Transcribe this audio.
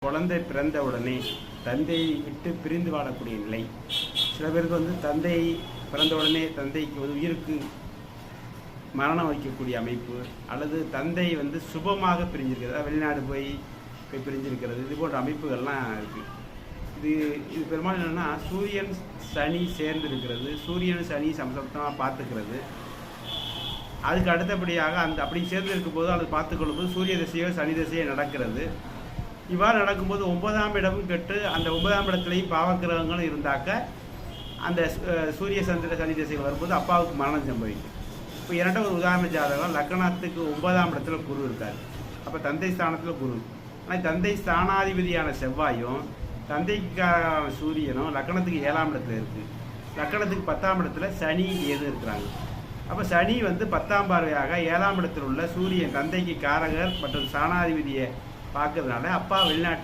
குழந்தை பிறந்த உடனே தந்தையை விட்டு பிரிந்து வாழக்கூடிய நிலை. சில பேருக்கு தந்தை பிறந்த உடனே தந்தைக்கு உயிருக்கு மரணம் வைக்கக்கூடிய அமைப்பு, அல்லது தந்தை சுபமாக பிரிஞ்சிருக்கிறது, வெளிநாடு போய் பிரிஞ்சிருக்கிறது, இது போன்ற அமைப்புகள்லாம் இருக்குது. இது பெரும்பாலும் என்னென்னா சூரியன் சனி சேர்ந்து இருக்கிறது, சூரியன் சனி சமசப்தமாக பார்த்துக்கிறது. அதுக்கு அடுத்தபடியாக அப்படி சேர்ந்து இருக்கும்போது அதை பார்த்துக்கொள்ளும்போது சூரிய திசையோ சனி திசையோ நடக்கிறது. இவ்வாறு நடக்கும்போது 9ஆம் இடமும் கெட்டு அந்த 9ஆம் இடத்துலையும் பாவக்கிரகங்களும் இருந்தாக்க அந்த சூரிய சந்திர சனி திசைகள் வரும்போது அப்பாவுக்கு மரணம் சம்பவிக்கும். இப்போ இரண்டாவது ஒரு உதாரண ஜாதகம், லக்னத்துக்கு 9ஆம் இடத்துல குரு இருக்கார். அப்போ தந்தை ஸ்தானத்தில் குரு. ஆனால் தந்தை ஸ்தானாதிபதியான செவ்வாயும் தந்தைக்கான சூரியனும் லக்னத்துக்கு 7ஆம் இடத்துல இருக்குது. லக்னத்துக்கு 10ஆம் இடத்துல சனி ஏது இருக்கிறாங்க. அப்போ சனி 10ஆம் பார்வையாக 7ஆம் இடத்தில் உள்ள சூரியன் தந்தைக்கு காரகர் மற்றும் ஸ்தானாதிபதியை பார்க்கறதுனால அப்பா வெளிநாட்டில்